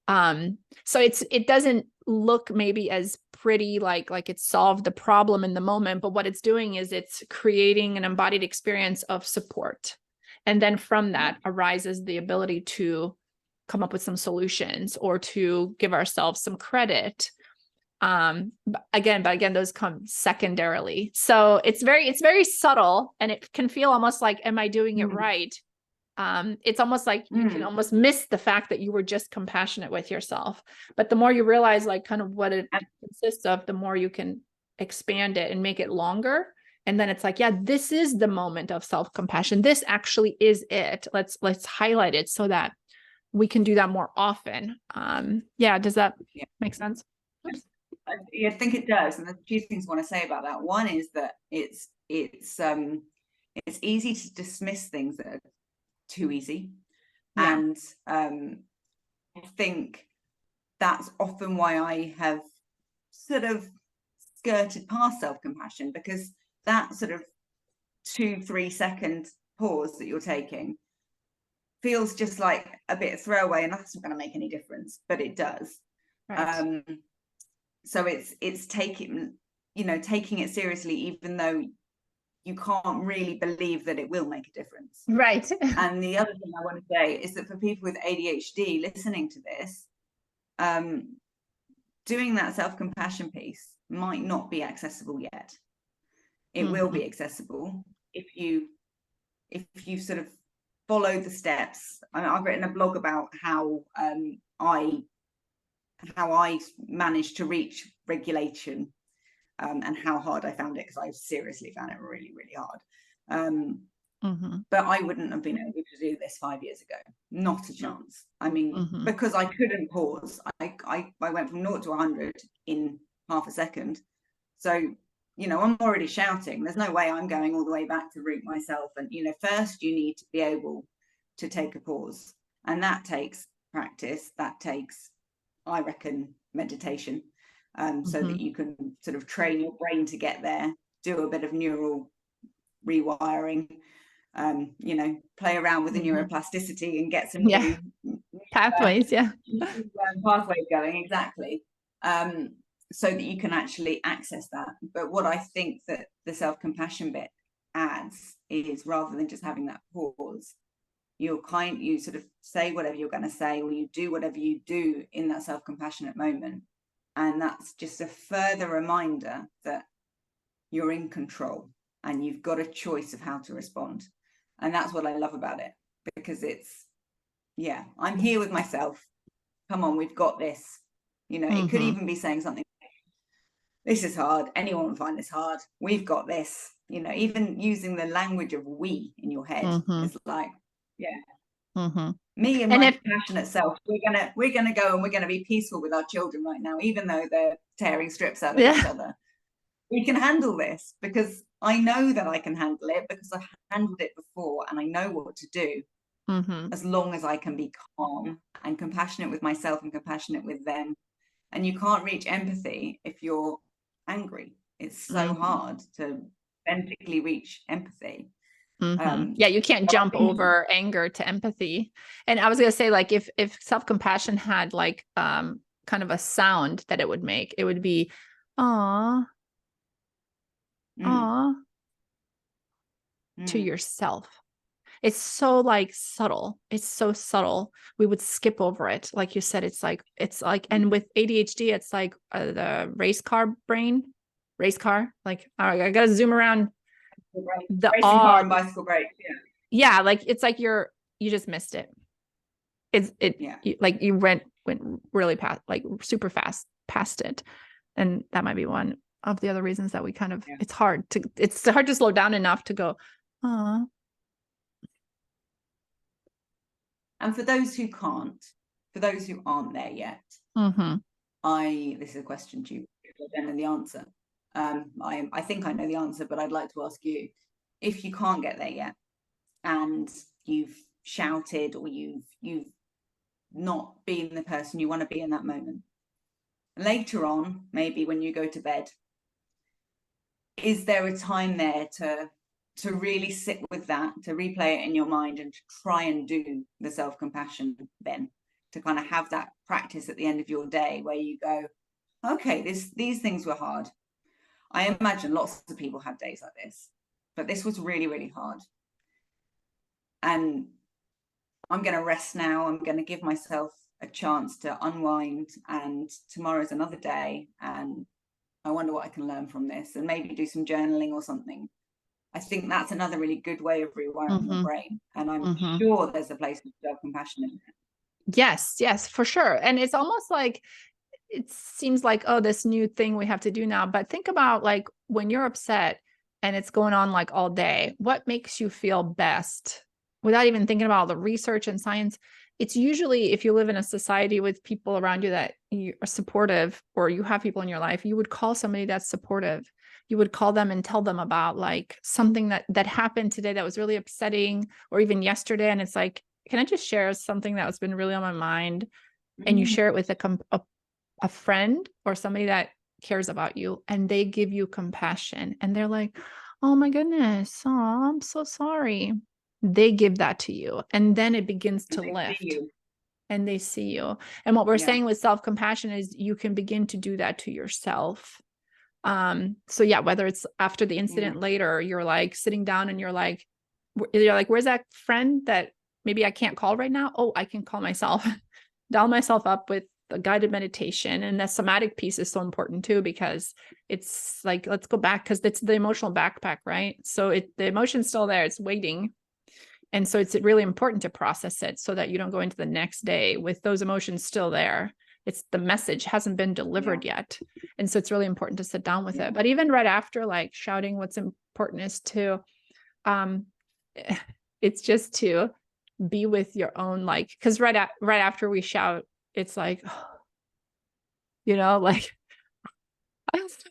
So it doesn't look maybe as pretty, like it's solved the problem in the moment, but what it's doing is it's creating an embodied experience of support. And then from that arises the ability to come up with some solutions or to give ourselves some credit. But again, those come secondarily. So it's very subtle, and it can feel almost like, am I doing it right? It's almost like you can almost miss the fact that you were just compassionate with yourself. But the more you realize like kind of what it consists of, the more you can expand it and make it longer. And then it's like, yeah, this is the moment of self-compassion. This actually is it. Let's highlight it so that we can do that more often. Yeah. Does that make sense? Oops. I think it does. And there's a few things I want to say about that. One is that it's easy to dismiss things that are too easy. Yeah. And I think that's often why I have sort of skirted past self-compassion, because that sort of 2-3 second pause that you're taking feels just like a bit throwaway, and that's not going to make any difference, but it does. Right. So it's taking it seriously, even though you can't really believe that it will make a difference. Right. And the other thing I want to say is that for people with ADHD listening to this, doing that self-compassion piece might not be accessible yet. It will be accessible if you sort of follow the steps. I've written a blog about how I managed to reach regulation, and how hard I found it, because I seriously found it really, really hard. But I wouldn't have been able to do this 5 years ago. Not a chance. I mean, because I couldn't pause. I went from 0 to 100 in half a second. So, I'm already shouting. There's no way I'm going all the way back to root myself. And, first you need to be able to take a pause. And that takes practice. That takes, I reckon, meditation. So that you can sort of train your brain to get there, do a bit of neural rewiring, play around with the neuroplasticity and get some new pathways, pathways going, exactly, so that you can actually access that. But what I think that the self-compassion bit adds is, rather than just having that pause, you sort of say whatever you're going to say, or you do whatever you do in that self-compassionate moment. And that's just a further reminder that you're in control and you've got a choice of how to respond. And that's what I love about it, because it's, I'm here with myself. Come on, we've got this. It could even be saying something, this is hard. Anyone will find this hard. We've got this. Even using the language of we in your head is like, me and my passionate self, we're gonna go and we're gonna be peaceful with our children right now, even though they're tearing strips out of each other. We can handle this, because I know that I can handle it, because I've handled it before and I know what to do. As long as I can be calm and compassionate with myself and compassionate with them. And you can't reach empathy if you're angry. It's so hard to authentically reach empathy. You can't jump over anger to empathy. And I was going to say, like, if self-compassion had like kind of a sound that it would make, it would be aw to yourself. It's so like subtle. It's so subtle. We would skip over it. Like you said, it's like, and with ADHD, it's like the race car brain, like, all right, I got to zoom around the racing car and bicycle brake. Yeah. Like, it's like you just missed it. Like you went really past, like super fast past it. And that might be one of the other reasons that we kind of, it's hard to slow down enough to go, oh. And for those who can't, for those who aren't there yet, this is a question to you, I don't know the answer. I think I know the answer, but I'd like to ask you, if you can't get there yet and you've shouted, or you've not been the person you want to be in that moment, later on, maybe when you go to bed, is there a time there to really sit with that, to replay it in your mind, and to try and do the self-compassion then, to kind of have that practice at the end of your day where you go, okay, these things were hard. I imagine lots of people have days like this, but this was really, really hard. and I'm going to rest now. I'm going to give myself a chance to unwind, and tomorrow's another day, and I wonder what I can learn from this, and maybe do some journaling or something. I think that's another really good way of rewiring your brain. And I'm sure there's a place for self-compassion in it. Yes, for sure. And it's almost like, it seems like, oh, this new thing we have to do now. But think about like when you're upset and it's going on like all day, what makes you feel best without even thinking about the research and science? It's usually, if you live in a society with people around you that you are supportive, or you have people in your life, you would call somebody that's supportive. You would call them and tell them about like something that happened today that was really upsetting, or even yesterday. And it's like, can I just share something that has been really on my mind? And you share it with a friend or somebody that cares about you, and they give you compassion, and they're like, oh my goodness, oh, I'm so sorry. They give that to you, and then it begins to lift, and they see you. And what we're saying with self-compassion is you can begin to do that to yourself. So yeah, whether it's after the incident later, you're like sitting down and you're like, where's that friend that maybe I can't call right now? Oh, I can call myself. Dial myself up with a guided meditation. And the somatic piece is so important too, because it's like, let's go back, because it's the emotional backpack, right? So the emotion's still there, it's waiting. And so it's really important to process it so that you don't go into the next day with those emotions still there. It's the message hasn't been delivered yet. And so it's really important to sit down with it. But even right after, like shouting, what's important is to, it's just to be with your own, like, because right after we shout, it's like, you know, like,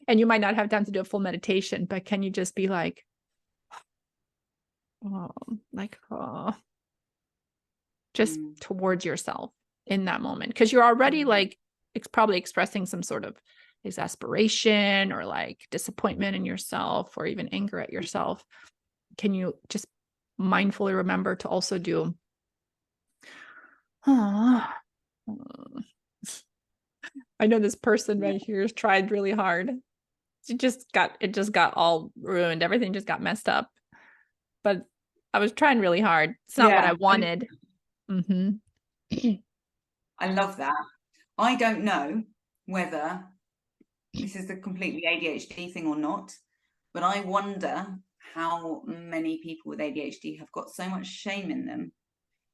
and you might not have time to do a full meditation, but can you just be like, oh, like, oh, just towards yourself in that moment? Because you're already like, it's probably expressing some sort of exasperation or like disappointment in yourself, or even anger at yourself. Can you just mindfully remember to also do, oh, I know this person right here has tried really hard. It just got all ruined. Everything just got messed up. But I was trying really hard. It's not what I wanted. I love that. I don't know whether this is the completely ADHD thing or not, but I wonder how many people with ADHD have got so much shame in them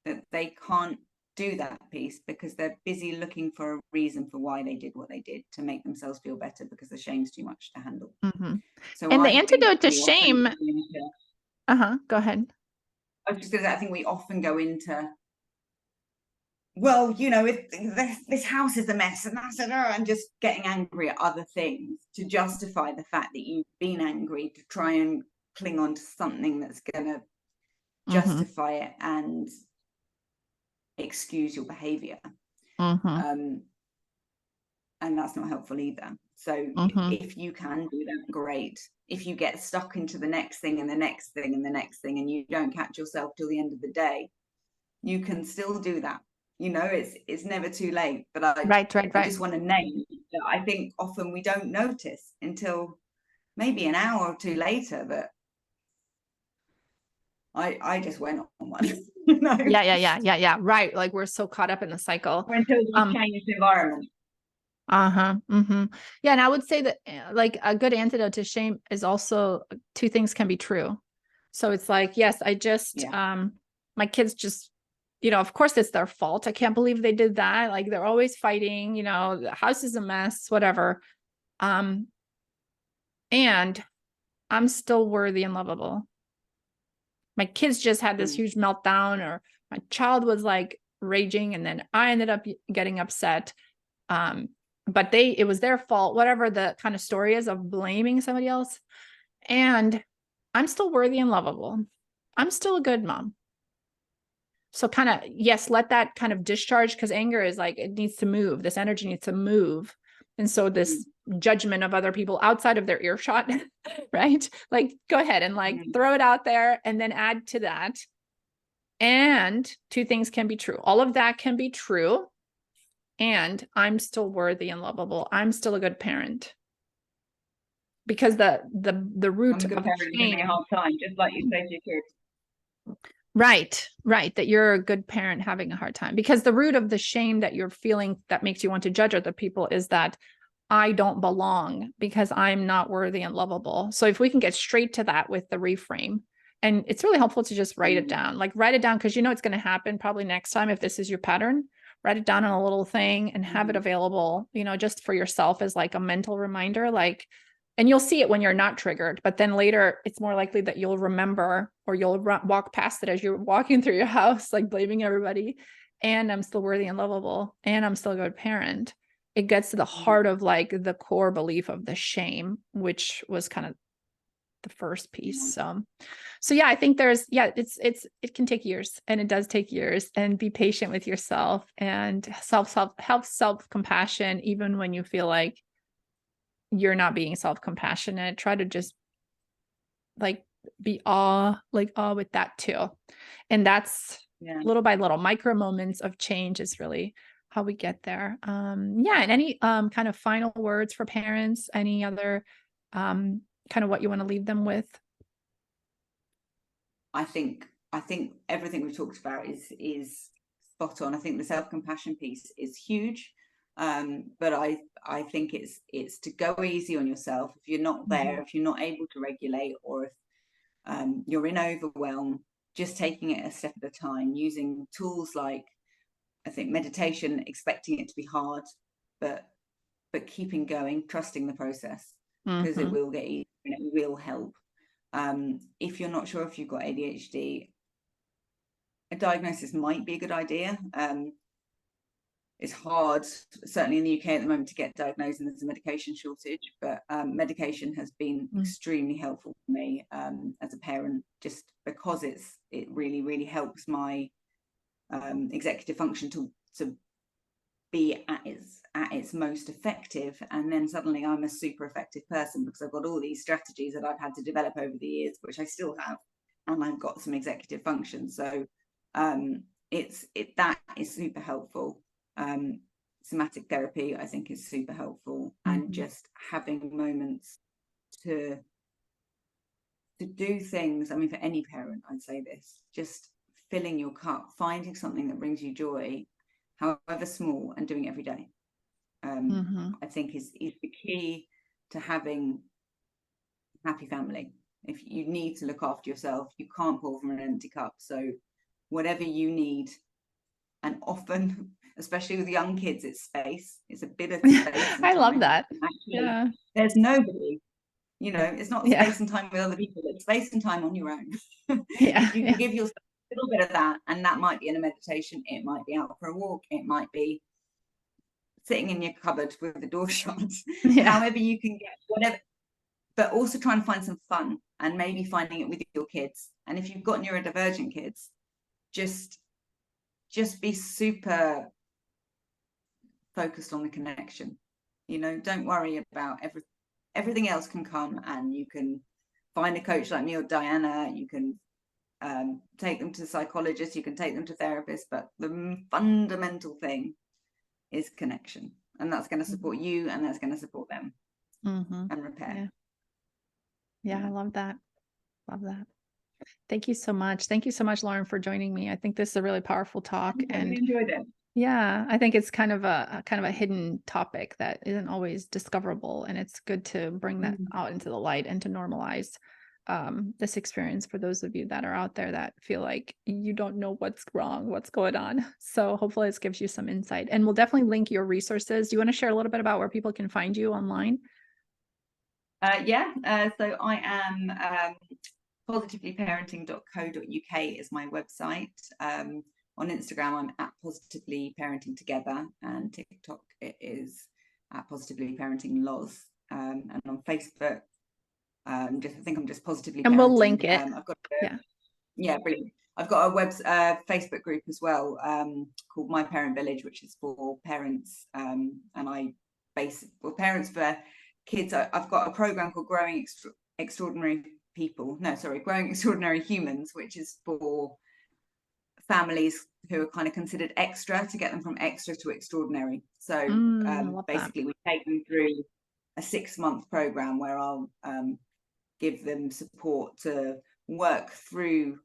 that they can't do that piece, because they're busy looking for a reason for why they did what they did to make themselves feel better, because the shame's too much to handle. So and the antidote to shame, go ahead. I was just going to say, I think we often go into, well, you know, if this house is a mess and that's it, and just getting angry at other things to justify the fact that you've been angry, to try and cling on to something that's going to justify it and excuse your behavior. And that's not helpful either. So if you can do that, great. If you get stuck into the next thing and the next thing and the next thing, and you don't catch yourself till the end of the day, you can still do that. You know, it's never too late. But I just want to name that I think often we don't notice until maybe an hour or two later that I just went on one. You know? Yeah. Right. Like we're so caught up in the cycle. Or until you change the environment. Yeah. And I would say that like a good antidote to shame is also two things can be true. So it's like, yes, I just, my kids just, you know, of course it's their fault. I can't believe they did that. Like they're always fighting, you know, the house is a mess, whatever. And I'm still worthy and lovable. My kids just had this huge meltdown, or my child was like raging, and then I ended up getting upset. But it was their fault, whatever the kind of story is of blaming somebody else. And I'm still worthy and lovable. I'm still a good mom. So kind of, yes, let that kind of discharge, because anger is like, it needs to move. This energy needs to move. And so this judgment of other people outside of their earshot, right? Like, go ahead and like throw it out there, and then add to that. And two things can be true. All of that can be true. And I'm still worthy and lovable. I'm still a good parent. Because the root I'm a good of parent, give me a hard time, just like you say to your kids. Right, right. That you're a good parent having a hard time, because the root of the shame that you're feeling that makes you want to judge other people is that I don't belong because I'm not worthy and lovable. So if we can get straight to that with the reframe, and it's really helpful to just write it down, like write it down, because you know it's going to happen probably next time. If this is your pattern, write it down on a little thing and have it available, you know, just for yourself as like a mental reminder, like, and you'll see it when you're not triggered, but then later it's more likely that you'll remember, or you'll walk past it as you're walking through your house, like blaming everybody. And I'm still worthy and lovable, and I'm still a good parent. It gets to the heart of like the core belief of the shame, which was kind of the first piece. So yeah, I think it can take years, and it does take years, and be patient with yourself, and self-compassion, even when you feel like you're not being self-compassionate. Try to just like be awe with that too. And that's little by little, micro moments of change is really how we get there. And any kind of final words for parents, any other kind of what you want to leave them with? I think everything we've talked about is spot on. I think the self-compassion piece is huge. But I think it's to go easy on yourself. If you're not there, if you're not able to regulate, or if you're in overwhelm, just taking it a step at a time, using tools like, I think, meditation, expecting it to be hard, but keeping going, trusting the process, because it will get easier and it will help. If you're not sure if you've got ADHD, a diagnosis might be a good idea. It's hard, certainly in the UK at the moment, to get diagnosed, and there's a medication shortage, but medication has been extremely helpful for me as a parent, just because it really, really helps my executive function to be at its most effective. And then suddenly I'm a super effective person, because I've got all these strategies that I've had to develop over the years, which I still have, and I've got some executive function. So that is super helpful. Somatic therapy, I think, is super helpful, and just having moments to do things. I mean, for any parent, I'd say this: just filling your cup, finding something that brings you joy, however small, and doing it every day. I think is the key to having a happy family. If you need to look after yourself, you can't pour from an empty cup. So whatever you need, and often, especially with young kids, it's space. It's a bit of space. I love that. Actually, there's nobody. You know, it's not space and time with other people. It's space and time on your own. If you can give yourself a little bit of that, and that might be in a meditation, it might be out for a walk, it might be sitting in your cupboard with the door shut. However you can get whatever, but also trying to find some fun, and maybe finding it with your kids. And if you've got neurodivergent kids, just be super focused on the connection. You know, don't worry about everything else can come, and you can find a coach like me or Dajana. You can take them to psychologists, you can take them to therapists, but the fundamental thing is connection, and that's going to support you, and that's going to support them and repair. I love that. Thank you so much, Lauren, for joining me. I think this is a really powerful talk. I enjoyed it. I think it's kind of a hidden topic that isn't always discoverable, and it's good to bring that out into the light and to normalize this experience for those of you that are out there that feel like you don't know what's wrong, what's going on. So hopefully this gives you some insight, and we'll definitely link your resources. Do you want to share a little bit about where people can find you online? So I am positivelyparenting.co.uk is my website. On Instagram, I'm at Positively Parenting Together, and TikTok it is at Positively Parenting Loz. And on Facebook, I think I'm just Positively Parenting. And we'll link it. I've got brilliant. I've got a Facebook group as well, called My Parent Village, which is for parents, and parents for kids. I've got a program called Growing Extraordinary Humans, which is for families who are kind of considered extra, to get them from extra to extraordinary. So basically, we take them through a 6-month program where I'll give them support to work through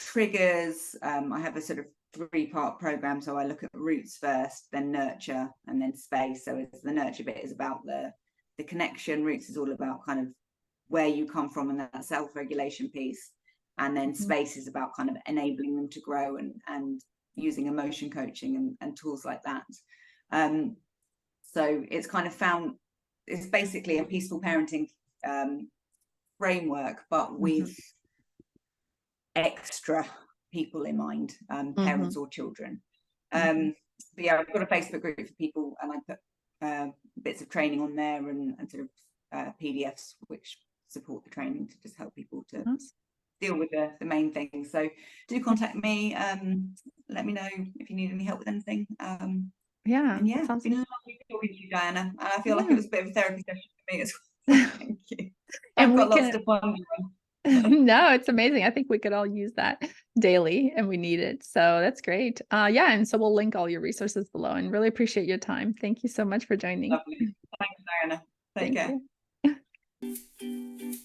triggers. I have a sort of 3-part program. So I look at roots first, then nurture, and then space. So it's the nurture bit is about the connection. Roots is all about kind of where you come from and that self-regulation piece. And then space is about kind of enabling them to grow and using emotion coaching and tools like that. So it's kind of it's basically a peaceful parenting framework, but with extra people in mind, parents or children. But yeah, I've got a Facebook group for people, and I put bits of training on there and sort of PDFs which support the training to just help people to deal with the main things. So do contact me. Let me know if you need any help with anything. Yeah, and yeah, it's been lovely talking to you, Dajana. And I feel like it was a bit of a therapy session for me as well. Thank you. I've got lots to ponder on. No, it's amazing. I think we could all use that daily, and we need it. So that's great. Yeah, and so we'll link all your resources below, and really appreciate your time. Thank you so much for joining. Lovely. Thanks, Dajana. Take care. You.